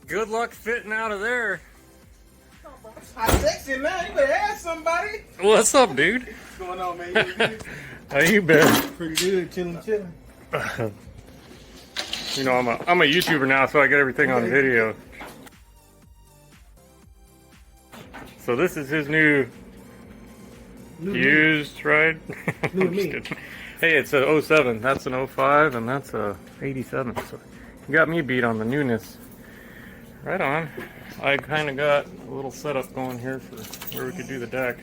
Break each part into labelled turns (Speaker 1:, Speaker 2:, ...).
Speaker 1: Good luck fitting out of there.
Speaker 2: I'm sexy now. You better ask somebody.
Speaker 1: What's up, dude?
Speaker 2: What's going on, man? You good?
Speaker 1: How you been?
Speaker 2: Pretty good. Chilling.
Speaker 1: You know, I'm a YouTuber now, so I get everything on video. So this is his new used ride.
Speaker 2: New me.
Speaker 1: Hey, it's a 07. That's an 05, and that's a 87. So you got me beat on the newness. Right on. I kind of got a little setup going here for where we could do the deck.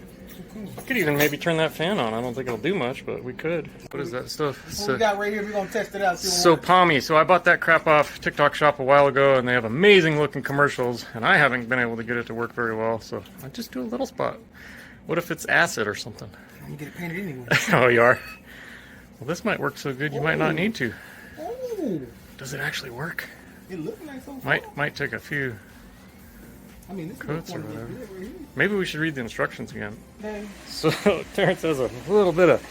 Speaker 1: We could even maybe turn that fan on. I don't think it'll do much, but we could. What is that stuff?
Speaker 2: What we got right here, we're going to test it out.
Speaker 1: So palmy. So I bought that crap off TikTok shop a while ago, and they have amazing looking commercials, and I haven't been able to get it to work very well, so I just do a little spot. What if it's acid or something?
Speaker 2: I'm get it painted anyway.
Speaker 1: Oh, you are? Well, this might work so good you might not need to.
Speaker 2: Oh.
Speaker 1: Does it actually work?
Speaker 2: It looks nice so far.
Speaker 1: Might take a few
Speaker 2: this
Speaker 1: coats or
Speaker 2: is
Speaker 1: whatever.
Speaker 2: right here.
Speaker 1: Maybe we should read the instructions again.
Speaker 2: Okay.
Speaker 1: So Taerence has a little bit of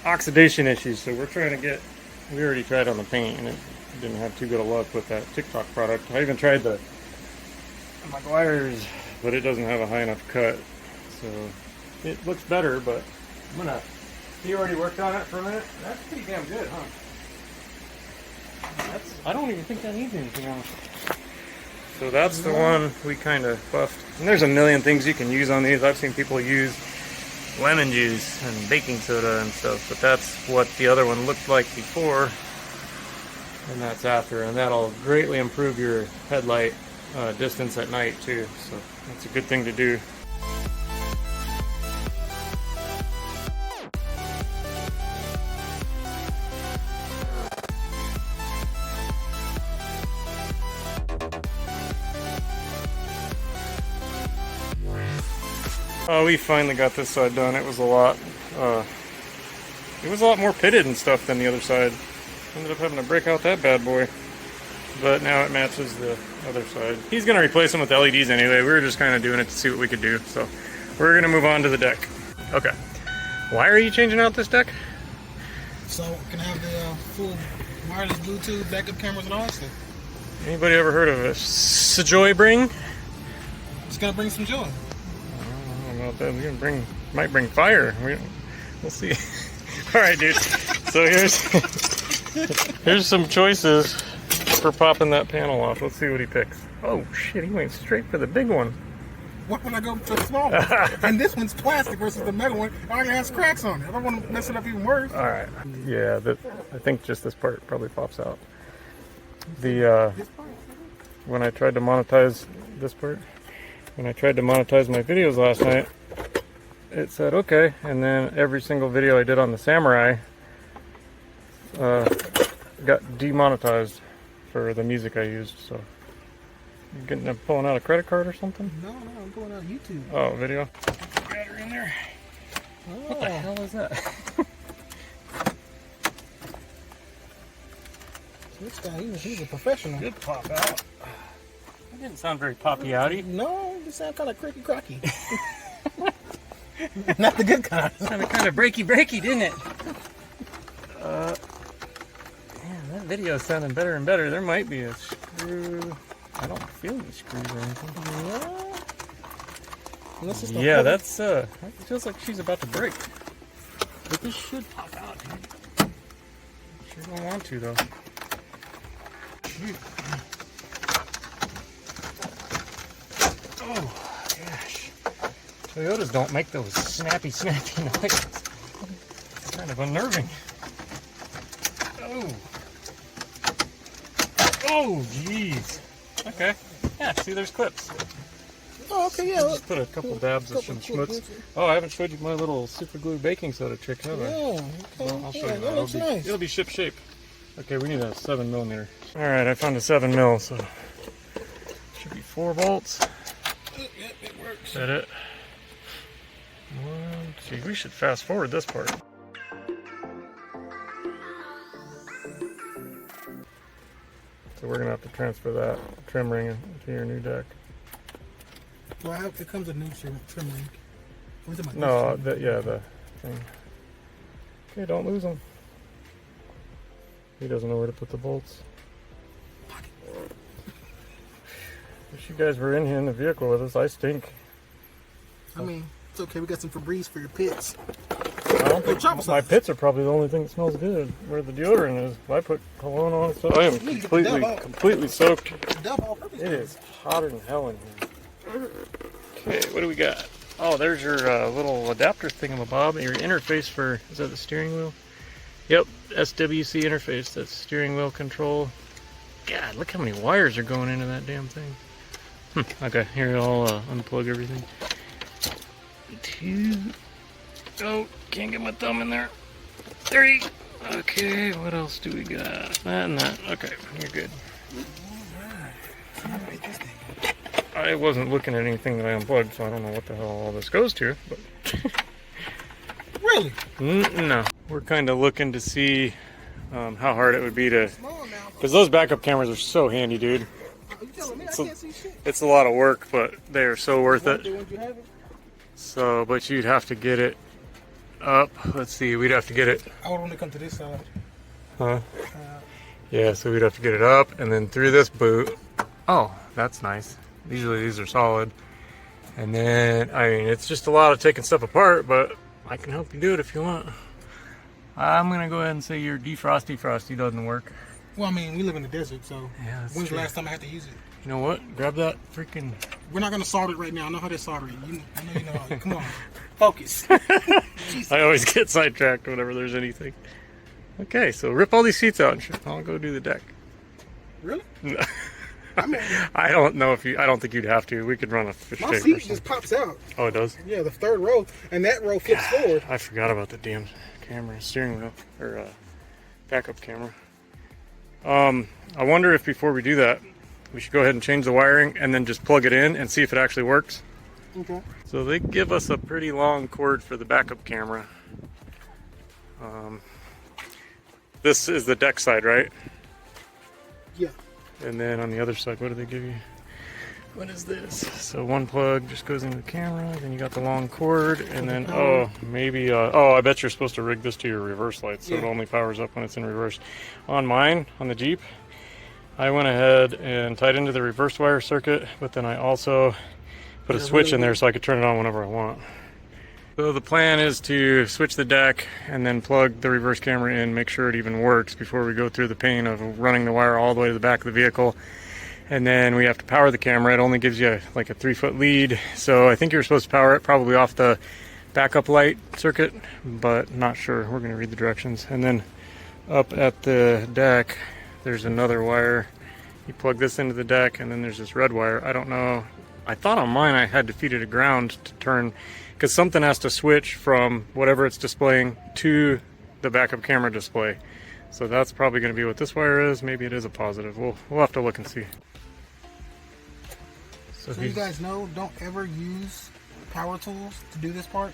Speaker 1: oxidation issues, so we're trying to get. We already tried on the paint, and it didn't have too good of luck with that TikTok product. I even tried the McGuire's, but it doesn't have a high enough cut. So it looks better, but I'm gonna. He already worked on it for a minute. That's pretty damn good, huh? I don't even think that needs anything else. So that's the one we kind of buffed. And there's a million things you can use on these. I've seen people use lemon juice and baking soda and stuff, but that's what the other one looked like before, and that's after. And that'll greatly improve your headlight distance at night too. So that's a good thing to do. Oh, we finally got this side done. It was a lot more pitted and stuff than the other side. Ended up having to break out that bad boy. But now it matches the other side. He's going to replace them with LEDs anyway. We were just kind of doing it to see what we could do. So we're going to move on to the deck. Okay. Why are you changing out this deck?
Speaker 2: So can I have the full wireless Bluetooth backup cameras and all that stuff?
Speaker 1: Anybody ever heard of a Joy Bring?
Speaker 2: It's going to bring some joy.
Speaker 1: That might bring fire. We'll see. All right, dude. So here's some choices for popping that panel off. Let's see what he picks. Oh shit, he went straight for the big one.
Speaker 2: Why would I go for the small one? And this one's plastic versus the metal one. It already has cracks on it. I don't want to mess it up even worse.
Speaker 1: All right. Yeah, I think just this part probably pops out. The when I tried to monetize this part. When I tried to monetize my videos last night, it said okay, and then every single video I did on the Samurai got demonetized for the music I used. So, you pulling out a credit card or something?
Speaker 2: No, I'm pulling out YouTube.
Speaker 1: Oh, video. Got her in there. Oh. What the hell is that?
Speaker 2: This guy, he's a professional.
Speaker 1: Good pop out. That didn't sound very poppy-outy.
Speaker 2: No, it sounded kind of cricky-crocky. Not the good kind.
Speaker 1: Sounded kind of breaky, didn't it? Man, that video is sounding better and better. There might be a screw. I don't feel any screws or anything. Yeah, that feels like she's about to break. But this should pop out, dude. Sure don't want to, though. Oh, gosh. Toyotas don't make those snappy noises. It's kind of unnerving. Oh, jeez. Okay. Yeah, see, there's clips.
Speaker 2: Oh, okay, yeah.
Speaker 1: Just put a couple dabs of some schmutz. Oh, I haven't showed you my little super glue baking soda trick, have I?
Speaker 2: Yeah, okay.
Speaker 1: Well, I'll show you that.
Speaker 2: That looks nice.
Speaker 1: It'll be ship shape. Okay, we need a 7mm. Alright, I found a 7mm, so should be 4 bolts.
Speaker 2: Yep, it works.
Speaker 1: Is that it? See, we should fast forward this part. So we're gonna have to transfer that trim ring to your new deck.
Speaker 2: Well, it comes with a new trim ring.
Speaker 1: No, the thing. Okay, don't lose them. He doesn't know where to put the bolts. Wish you guys were in here in the vehicle with us. I stink.
Speaker 2: I mean, it's okay. We got some Febreze for your pits.
Speaker 1: I don't think my pits are probably the only thing that smells good. Where the deodorant is, if I put cologne on, so I am completely soaked. It is hotter than hell in here. Okay, what do we got? Oh, there's your little adapter thingamabob. Your interface for, is that the steering wheel? Yep, SWC interface. That's steering wheel control. God, look how many wires are going into that damn thing. Okay, here I'll unplug everything. 2. Oh, can't get my thumb in there. 3. Okay, what else do we got? That and that. Okay, you're good. I wasn't looking at anything that I unplugged, so I don't know what the hell all this goes to. But
Speaker 2: really?
Speaker 1: No. We're kind of looking to see how hard it would be to... Because those backup cameras are so handy, dude.
Speaker 2: You telling me I can't see shit?
Speaker 1: It's a lot of work, but they are so worth it. So, but you'd have to get it up. Let's see, we'd have to get it...
Speaker 2: I would only come to this side.
Speaker 1: Huh? Yeah, so we'd have to get it up and then through this boot. Oh, that's nice. Usually these are solid. And then, I mean, it's just a lot of taking stuff apart, but I can help you do it if you want. I'm going to go ahead and say your defrosty doesn't work.
Speaker 2: Well, I mean, we live in the desert, so
Speaker 1: yeah,
Speaker 2: when's the last time I had to use it?
Speaker 1: You know what? Grab that freaking...
Speaker 2: We're not going to solder it right now. I know how they solder it. I know you know how. Come on. Focus.
Speaker 1: I always get sidetracked whenever there's anything. Okay, so rip all these seats out and I'll go do the deck.
Speaker 2: Really?
Speaker 1: No.
Speaker 2: I mean,
Speaker 1: I don't know if you... I don't think you'd have to. We could run a fish tank.
Speaker 2: My seat just pops out.
Speaker 1: Oh, it does?
Speaker 2: Yeah, the third row. And that row flips forward.
Speaker 1: I forgot about the damn camera, steering wheel, or backup camera. I wonder if before we do that, we should go ahead and change the wiring and then just plug it in and see if it actually works.
Speaker 2: Okay.
Speaker 1: So they give us a pretty long cord for the backup camera. This is the deck side, right?
Speaker 2: Yeah.
Speaker 1: And then on the other side, what do they give you? What is this? So one plug just goes into the camera, then you got the long cord, and then, oh, maybe, oh, I bet you're supposed to rig this to your reverse light, so it only powers up when it's in reverse. On mine, on the Jeep, I went ahead and tied into the reverse wire circuit, but then I also put a switch in there so I could turn it on whenever I want. So the plan is to switch the deck and then plug the reverse camera in, make sure it even works before we go through the pain of running the wire all the way to the back of the vehicle. And then we have to power the camera. It only gives you like a 3-foot lead. So I think you're supposed to power it probably off the backup light circuit, but not sure. We're going to read the directions. And then up at the deck, there's another wire. You plug this into the deck, and then there's this red wire. I don't know. I thought on mine I had to feed it a ground to turn, because something has to switch from whatever it's displaying to the backup camera display. So that's probably going to be what this wire is. Maybe it is a positive. We'll have to look and see.
Speaker 2: So you guys know, don't ever use power tools to do this part.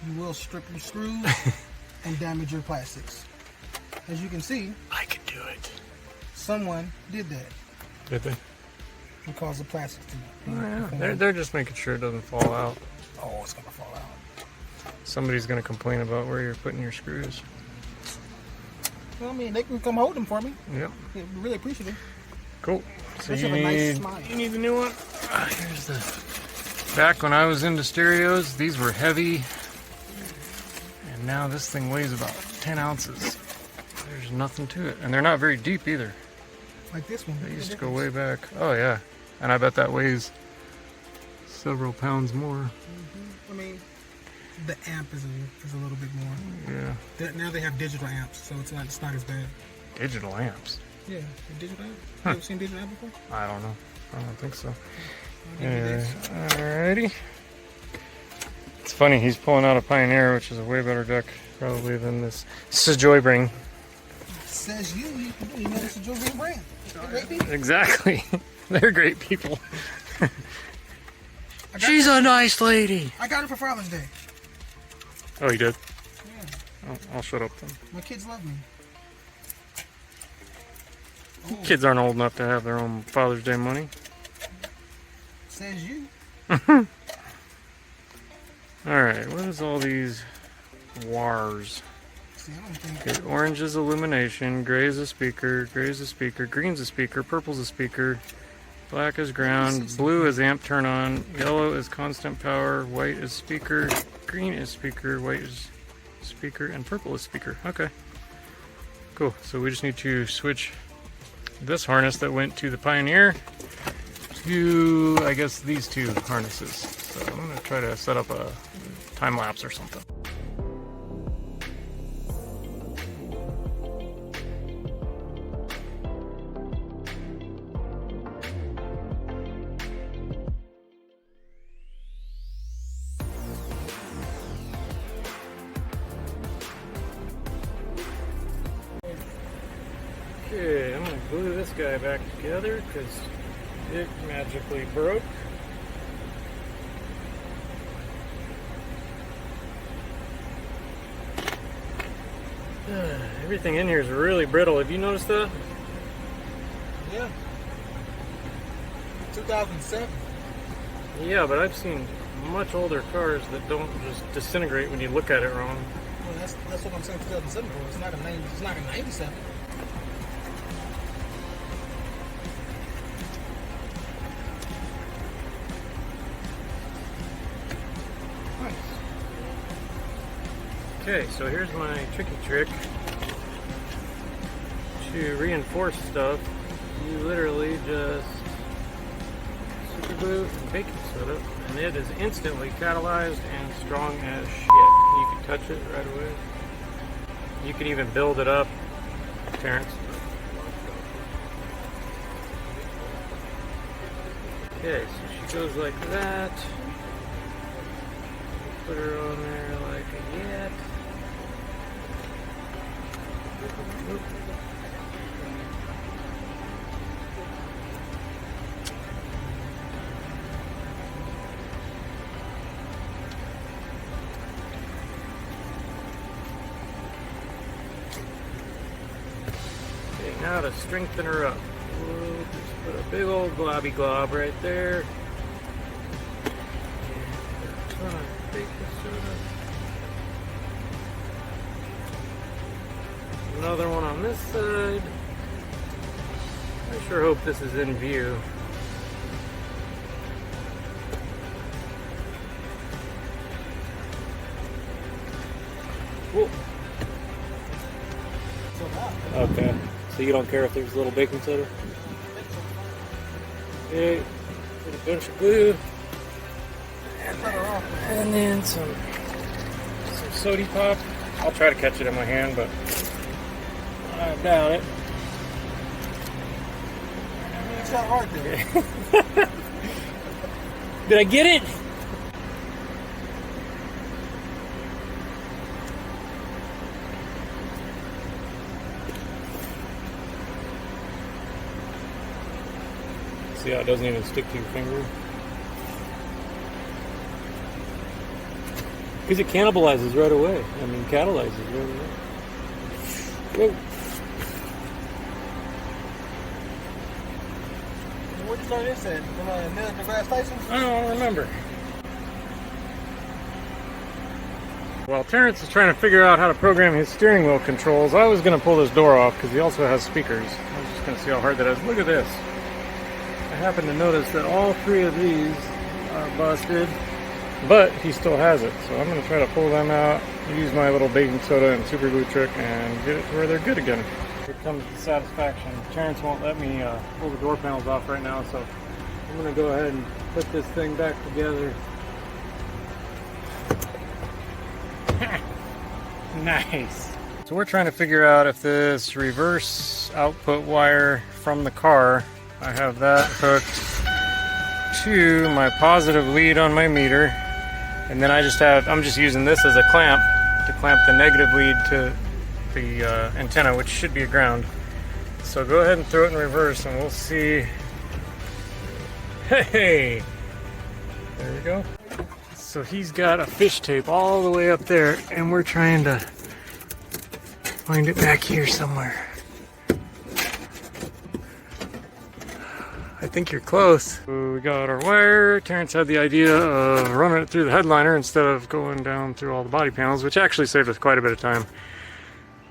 Speaker 2: You will strip your screws and damage your plastics. As you can see,
Speaker 1: I can do it.
Speaker 2: Someone did that.
Speaker 1: Did they?
Speaker 2: And caused the plastics to
Speaker 1: Oh, yeah. They're just making sure it doesn't fall out.
Speaker 2: Oh, it's going to fall out.
Speaker 1: Somebody's going to complain about where you're putting your screws.
Speaker 2: Well, I mean, they can come hold them for me.
Speaker 1: Yep.
Speaker 2: Yeah, really appreciate it.
Speaker 1: Cool. So you
Speaker 2: have a nice smile.
Speaker 1: need the new one. Here's the... Back when I was into stereos, these were heavy. And now this thing weighs about 10 ounces. There's nothing to it. And they're not very deep either.
Speaker 2: Like this one.
Speaker 1: They used to go way back. Oh, yeah. And I bet that weighs several pounds more.
Speaker 2: I mean, the amp is a little bit more.
Speaker 1: Yeah.
Speaker 2: Now they have digital amps, so it's not as bad.
Speaker 1: Digital amps?
Speaker 2: Yeah, a digital amp. You ever seen digital amp before?
Speaker 1: I don't know. I don't think so. Anyway, alrighty. It's funny, he's pulling out a Pioneer, which is a way better deck probably than this Joybring.
Speaker 2: Says you know it's a Joybring brand. They're great people.
Speaker 1: Exactly. They're great people. She's a nice lady.
Speaker 2: I got it for Father's Day.
Speaker 1: Oh, you did?
Speaker 2: Yeah.
Speaker 1: I'll shut up then.
Speaker 2: My kids love me. Oh.
Speaker 1: Kids aren't old enough to have their own Father's Day money.
Speaker 2: Says you.
Speaker 1: Alright, what is all these wires?
Speaker 2: See, I don't think...
Speaker 1: Okay, orange is illumination, gray is a speaker, green's a speaker, purple's a speaker, Black is ground, blue is amp turn on, yellow is constant power, white is speaker, green is speaker, white is speaker, and purple is speaker. Okay. Cool. So we just need to switch this harness that went to the Pioneer to, I guess, these two harnesses. So I'm going to try to set up a time lapse or something. Okay, I'm going to glue this guy back together because it magically broke. Everything in here is really brittle. Have you noticed that?
Speaker 2: Yeah. 2007.
Speaker 1: Yeah, but I've seen much older cars that don't just disintegrate when you look at it wrong.
Speaker 2: Well, that's what I'm saying. 2007 for. It's not a 90. It's not a 97.
Speaker 1: Okay, so here's my tricky trick to reinforce stuff. You literally just super glue and baking soda, and it is instantly catalyzed and strong as shit. You can touch it right away. You can even build it up, Taerence. Okay, so she goes like that. Put her on there like a yet. Okay, now to strengthen her up, we'll just put a big old globby glob right there. And a ton of baking soda. Another one on this side. I sure hope this is in view. Whoa. Okay, so you don't care if there's a little baking soda? Okay, put a bunch of glue. And then some sody pop. I'll try to catch it in my hand, but I doubt it.
Speaker 2: It's not hard to.
Speaker 1: Did I get it? See how it doesn't even stick to your finger? Because it cannibalizes right away. I mean, catalyzes right away. Whoa.
Speaker 2: Where'd you learn this at? From Neil deGrasse Tyson?
Speaker 1: I don't remember. While Taerence is trying to figure out how to program his steering wheel controls, I was going to pull this door off because he also has speakers. I was just going to see how hard that is. Look at this. I happen to notice that all three of these are busted, but he still has it. So I'm going to try to pull them out, use my little baking soda and super glue trick, and get it to where they're good again. Here comes the satisfaction. Taerence won't let me pull the door panels off right now, so I'm going to go ahead and put this thing back together. Nice. So we're trying to figure out if this reverse output wire from the car, I have that hooked to my positive lead on my meter, and then I'm just using this as a clamp to clamp the negative lead to the antenna, which should be a ground. So go ahead and throw it in reverse and we'll see. Hey, there we go. So he's got a fish tape all the way up there, and we're trying to find it back here somewhere. I think you're close. So we got our wire. Taerence had the idea of running it through the headliner instead of going down through all the body panels, which actually saved us quite a bit of time.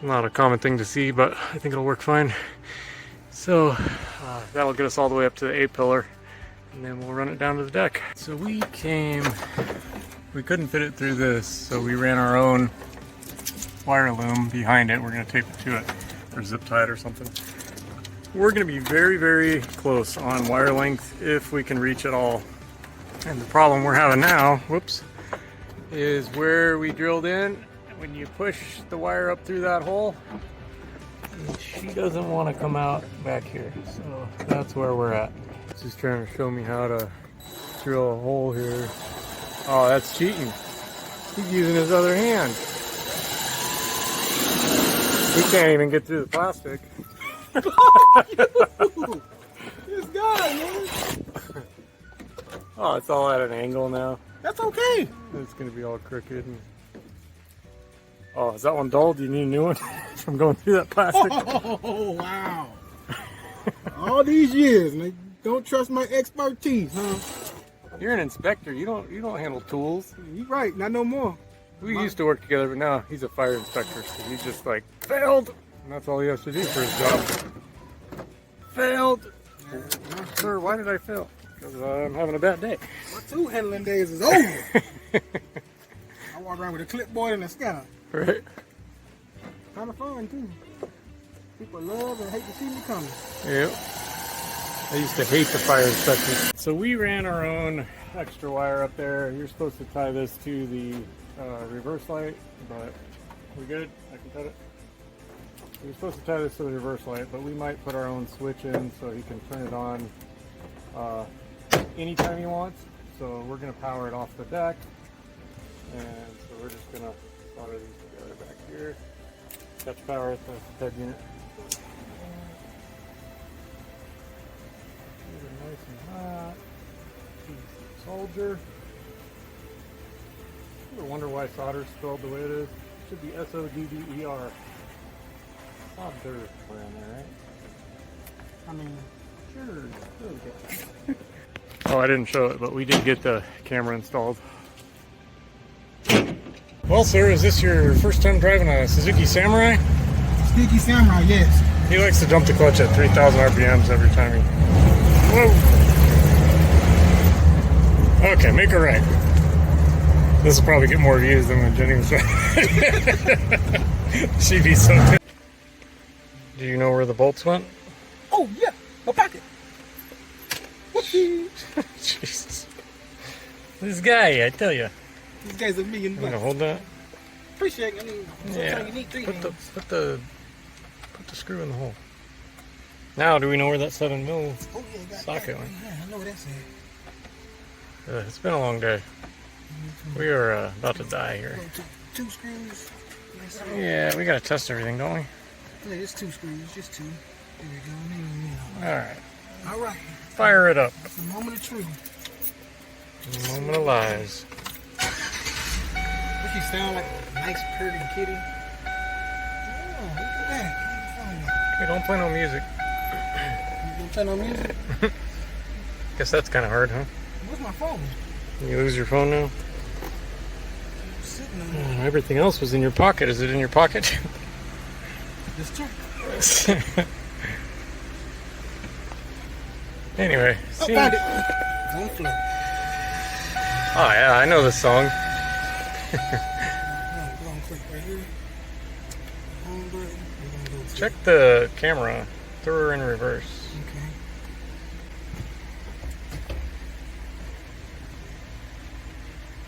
Speaker 1: Not a common thing to see, but I think it'll work fine. So that'll get us all the way up to the A pillar, and then we'll run it down to the deck. So we couldn't fit it through this, so we ran our own wire loom behind it. We're gonna tape it to it, or zip tie it or something. We're gonna be very, very close on wire length if we can reach it all. And the problem we're having now, whoops, is where we drilled in. When you push the wire up through that hole, she doesn't want to come out back here. So that's where we're at. She's trying to show me how to drill a hole here. Oh, that's cheating. He's using his other hand. He can't even get through the plastic.
Speaker 2: This guy, man.
Speaker 1: Oh, it's all at an angle now.
Speaker 2: That's okay.
Speaker 1: It's gonna be all crooked. Oh, is that one dull? Do you need a new one from going through that plastic?
Speaker 2: Oh, wow. All these years, and they don't trust my expertise, huh?
Speaker 1: You're an inspector. You don't handle tools.
Speaker 2: You're right, not no more.
Speaker 1: We used to work together, but now he's a fire inspector, so he's just like, failed! And that's all he has to do for his job. Failed! Yeah. Sir, why did I fail? Because I'm having a bad day.
Speaker 2: My tool handling days is over. I walk around with a clipboard and a scanner.
Speaker 1: Right.
Speaker 2: Kind of fun, too. People love and hate to see me coming.
Speaker 1: Yep. I used to hate the fire inspectors. So we ran our own extra wire up there. You're supposed to tie this to the reverse light, but we're good. I can cut it. You're supposed to tie this to the reverse light, but we might put our own switch in so he can turn it on anytime he wants. So we're going to power it off the deck, and so we're just going to solder these together back here. Catch power at the head unit. These are nice and hot. Soldier. I ever wonder why solder's spelled the way it is? It should be S-O-D-D-E-R. Solder around there, right?
Speaker 2: I mean,
Speaker 1: sure. Oh, I didn't show it, but we did get the camera installed. Well, sir, is this your first time driving a Suzuki Samurai?
Speaker 2: Suzuki Samurai, yes.
Speaker 1: He likes to jump the clutch at 3,000 RPMs every time he... Whoa! Okay, make it right. This will probably get more views than when Jenny was driving. She'd be so good. Do you know where the bolts went?
Speaker 2: Oh, yeah, my pocket. Whoopsie.
Speaker 1: Jesus. This guy, I tell you.
Speaker 2: This guy's $1 million.
Speaker 1: I'm gonna hold that.
Speaker 2: Appreciate it. I mean, sometimes you need three
Speaker 1: put
Speaker 2: hands.
Speaker 1: the screw in the hole. Now, do we know where that 7 mil socket went?
Speaker 2: Yeah, I know what that's at.
Speaker 1: It's been a long day. We are about to die here.
Speaker 2: Two screws.
Speaker 1: Yeah, we gotta test everything, don't we?
Speaker 2: Yeah, it's 2 screws, just 2. There we go.
Speaker 1: Alright.
Speaker 2: All right.
Speaker 1: Fire it up.
Speaker 2: It's the moment of truth.
Speaker 1: The moment of lies.
Speaker 2: Does she sound like a nice, purring kitty? Oh, look at that.
Speaker 1: Hey, don't play no music.
Speaker 2: You gonna play no music?
Speaker 1: Guess that's kind of hard, huh?
Speaker 2: Where's my phone?
Speaker 1: You lose your phone now?
Speaker 2: It's sitting on there.
Speaker 1: Everything else was in your pocket. Is it in your pocket?
Speaker 2: It's true.
Speaker 1: Anyway.
Speaker 2: Oh, found it. On the floor.
Speaker 1: Oh, yeah, I know this song. Check the camera. Throw her in reverse.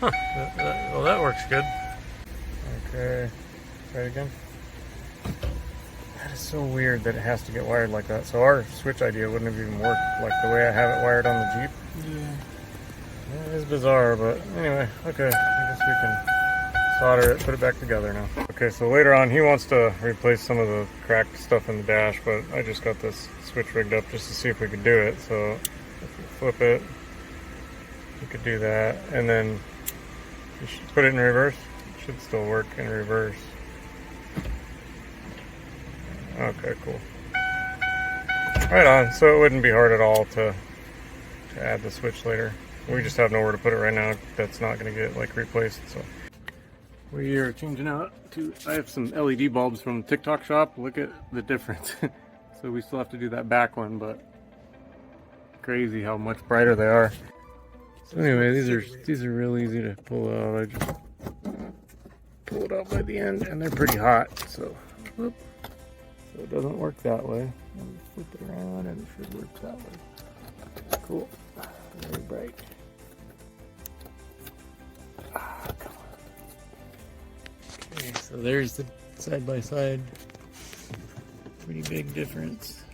Speaker 2: Okay.
Speaker 1: Huh. Well, that works good. Okay. Try it again. That is so weird that it has to get wired like that. So our switch idea wouldn't have even worked like the way I have it wired on the Jeep.
Speaker 2: Yeah.
Speaker 1: It is bizarre, but anyway, okay. I guess we can solder it, put it back together now. Okay, so later on he wants to replace some of the cracked stuff in the dash, but I just got this switch rigged up just to see if we could do it. So if we flip it, we could do that, and then you should put it in reverse. It should still work in reverse. Okay, cool. Right on. So it wouldn't be hard at all to add the switch later. We just have nowhere to put it right now. That's not going to get like replaced. So we are changing out to. I have some LED bulbs from TikTok shop. Look at the difference. So we still have to do that back one, but crazy how much brighter they are. So anyway, these are real easy to pull out. I just pull it out by the end, and they're pretty hot. So, whoop. So it doesn't work that way. Flip it around, and it should work that way. Cool. Very bright. Come on. Okay, so there's the side by side. Pretty big difference.